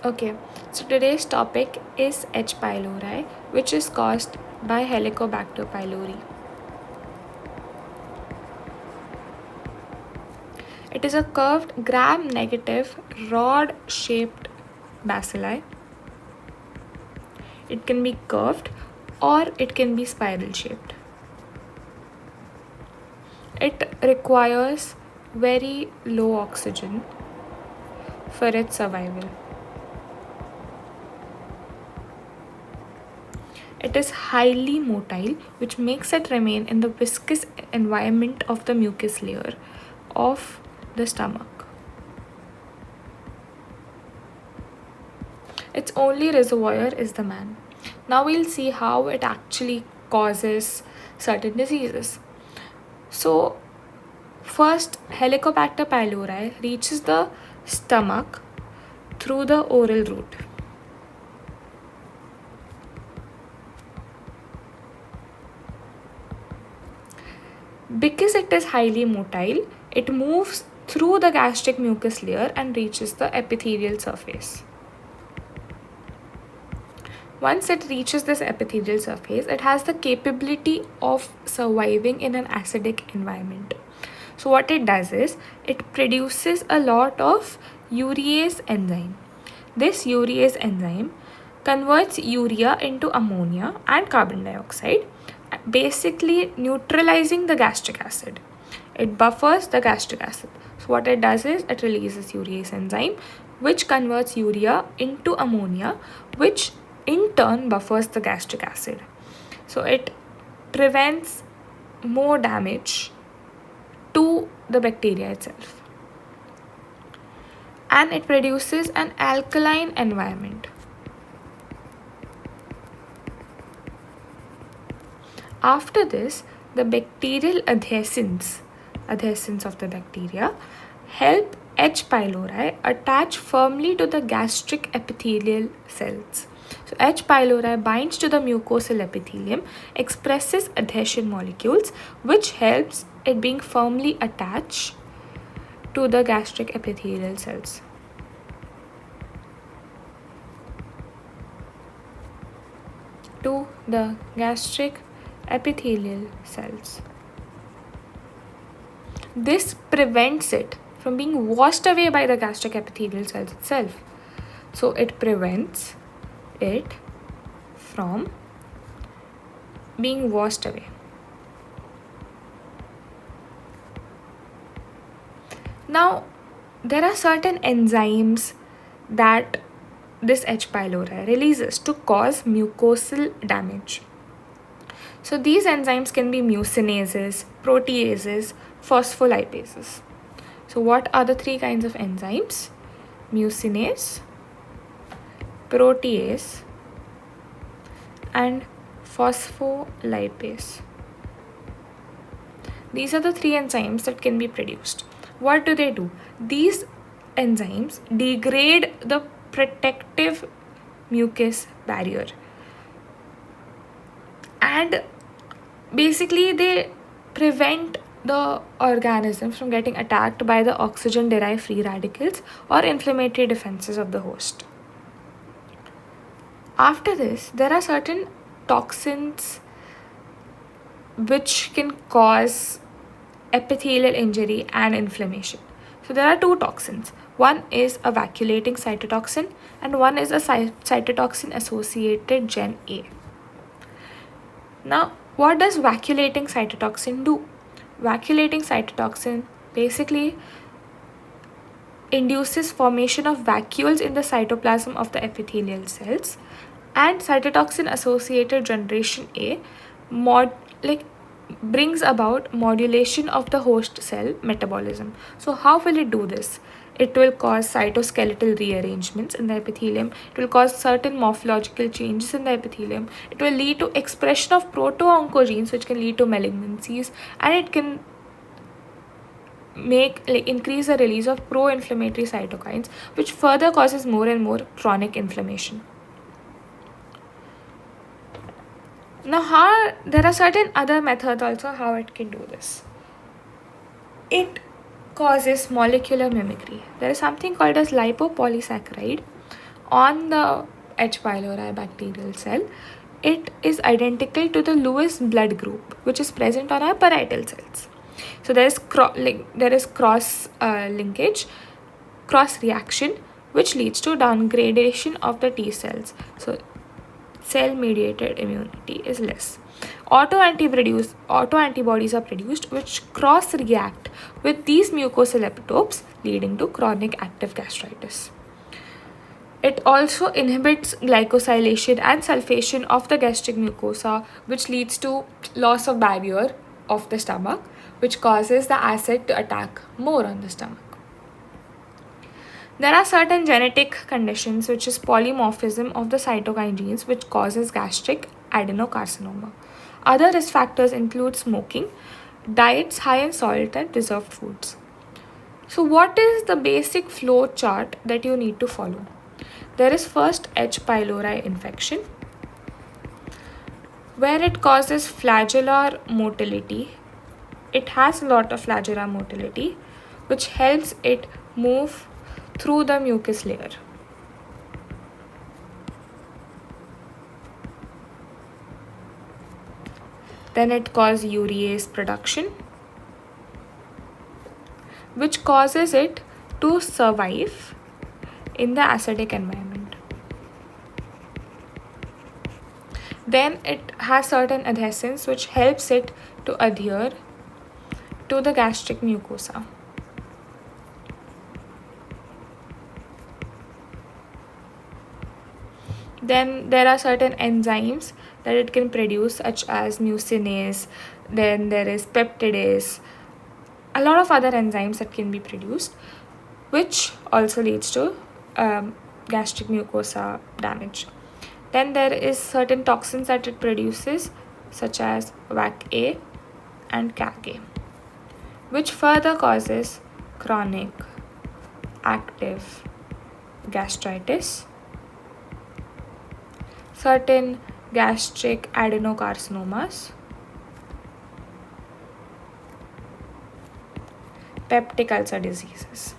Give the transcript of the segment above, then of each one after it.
Okay, so today's topic is H. pylori, which is caused by Helicobacter pylori. It is a curved gram-negative rod-shaped bacilli. It can be curved or it can be spiral-shaped. It requires very low oxygen for its survival. It is highly motile, which makes it remain in the viscous environment of the mucus layer of the stomach. Its only reservoir is the man. Now we'll see how it actually causes certain diseases. So first, Helicobacter pylori reaches the stomach through the oral route. Because it is highly motile, it moves through the gastric mucus layer and reaches the epithelial surface. Once it reaches this epithelial surface, it has the capability of surviving in an acidic environment. So what it does is, it produces a lot of urease enzyme. This urease enzyme converts urea into ammonia and carbon dioxide, basically neutralizing the gastric acid. It buffers the gastric acid. So what it does is, it releases urease enzyme, which converts urea into ammonia, which in turn buffers the gastric acid. So it prevents more damage to the bacteria itself. And it produces an alkaline environment. After this, the bacterial adhescents of the bacteria help H. pylori attach firmly to the gastric epithelial cells. So H. pylori binds to the mucosal epithelium, expresses adhesion molecules, which helps it being firmly attached to the gastric epithelial cells. To the gastric epithelial cells. This prevents it from being washed away by the gastric epithelial cells itself. So it prevents it from being washed away. Now, there are certain enzymes that this H. pylori releases to cause mucosal damage. So these enzymes can be mucinases, proteases, phospholipases. So what are the three kinds of enzymes? Mucinase, protease, and phospholipase. These are the three enzymes that can be produced. What do? These enzymes degrade the protective mucus barrier, and basically they prevent the organism from getting attacked by the oxygen-derived free radicals or inflammatory defenses of the host. After this, there are certain toxins which can cause epithelial injury and inflammation. So there are two toxins. One is a vacuolating cytotoxin and one is a cytotoxin associated gen A. Now, what does vacuolating cytotoxin do? Vacuolating cytotoxin basically induces formation of vacuoles in the cytoplasm of the epithelial cells, and cytotoxin associated generation A brings about modulation of the host cell metabolism. So how will it do this? It will cause cytoskeletal rearrangements in the epithelium. It will cause certain morphological changes in the epithelium. It will lead to expression of proto-oncogenes, which can lead to malignancies, and it can increase the release of pro-inflammatory cytokines, which further causes more and more chronic inflammation. Now, there are certain other methods also how it can do this. It causes molecular mimicry. There is something called as lipopolysaccharide on the H. pylori bacterial cell, it is identical to the Lewis blood group, which is present on our parietal cells. So there is cross linkage, cross reaction, which leads to downgradation of the T cells. So cell-mediated immunity is less. Autoantibodies are produced which cross-react with these mucosal epitopes, leading to chronic active gastritis. It also inhibits glycosylation and sulfation of the gastric mucosa, which leads to loss of barrier of the stomach, which causes the acid to attack more on the stomach. There are certain genetic conditions, which is polymorphism of the cytokine genes, which causes gastric adenocarcinoma. Other risk factors include smoking, diets high in salt, and preserved foods. So what is the basic flow chart that you need to follow? There is first H. pylori infection, where it causes flagellar motility. It has a lot of flagellar motility, which helps it move through the mucus layer. Then it causes urease production, which causes it to survive in the acidic environment. Then it has certain adhesins which helps it to adhere to the gastric mucosa. Then there are certain enzymes that it can produce, such as mucinase. Then there is peptidase, a lot of other enzymes that can be produced, which also leads to gastric mucosa damage. Then there is certain toxins that it produces, such as VacA and CagA, which further causes chronic active gastritis, certain gastric adenocarcinomas, peptic ulcer diseases.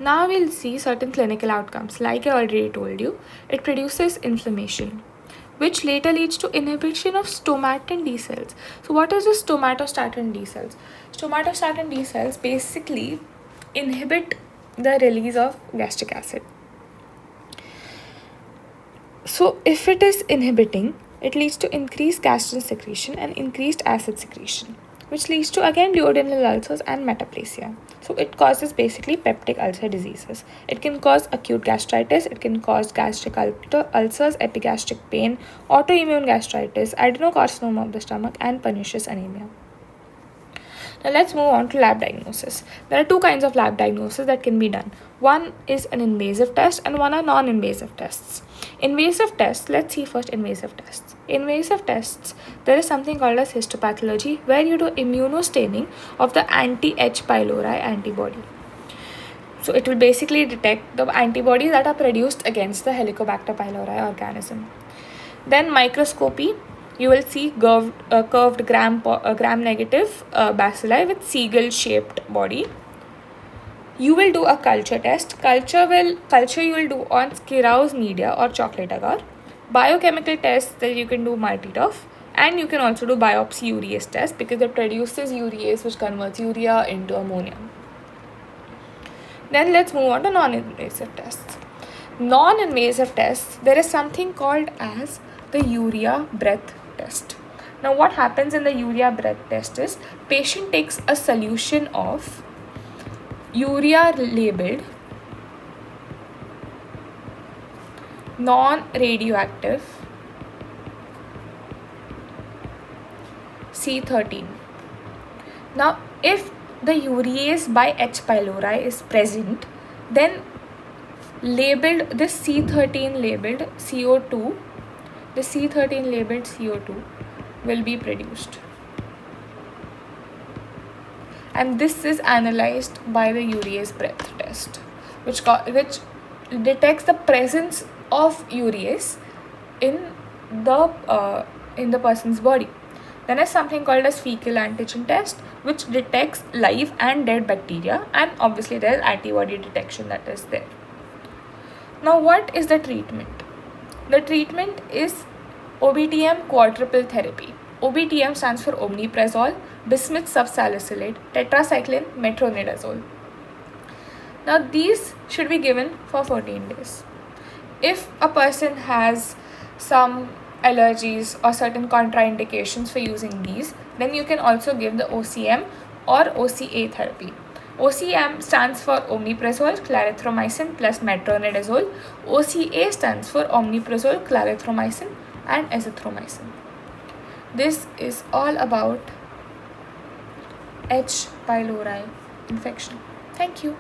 Now we'll see certain clinical outcomes. Like I already told you, it produces inflammation, which later leads to inhibition of stomatostatin D cells. So what is the stomatostatin D cells? Stomatostatin D cells basically inhibit the release of gastric acid. So if it is inhibiting, it leads to increased gastrin secretion and increased acid secretion, which leads to again duodenal ulcers and metaplasia. So it causes basically peptic ulcer diseases. It can cause acute gastritis, it can cause gastric ulcers, epigastric pain, autoimmune gastritis, adenocarcinoma of the stomach, and pernicious anemia. Now let's move on to lab diagnosis. There are two kinds of lab diagnosis that can be done. One is an invasive test and one are non-invasive tests. Invasive tests, let's see first invasive tests. Invasive tests, there is something called as histopathology, where you do immunostaining of the anti-H. pylori antibody. So it will basically detect the antibodies that are produced against the Helicobacter pylori organism. Then microscopy, you will see curved gram-negative bacilli with seagull-shaped body. You will do a culture test. Culture you will do on Skirau's media or chocolate agar. Biochemical tests that you can do Martitov, and you can also do biopsy urease test because it produces urease which converts urea into ammonia. Then let's move on to non-invasive tests. Non-invasive tests, there is something called as the urea breath test. Now what happens in the urea breath test is patient takes a solution of urea labeled non-radioactive C13. Now if the urease by H. pylori is present, then labeled this C13 labeled CO2, the C13 labeled CO2 will be produced. And this is analyzed by the urease breath test, which detects the presence of urease in the person's body. Then is something called as fecal antigen test, which detects live and dead bacteria, and obviously there is antibody detection that is there. Now what is the treatment? The treatment is OBTM quadruple therapy. OBTM stands for omeprazole, bismuth subsalicylate, tetracycline, metronidazole. Now these should be given for 14 days. If a person has some allergies or certain contraindications for using these, then you can also give the OCM or OCA therapy. OCM stands for omeprazole, clarithromycin plus metronidazole. OCA stands for omeprazole, clarithromycin and azithromycin. This is all about H. pylori infection. Thank you.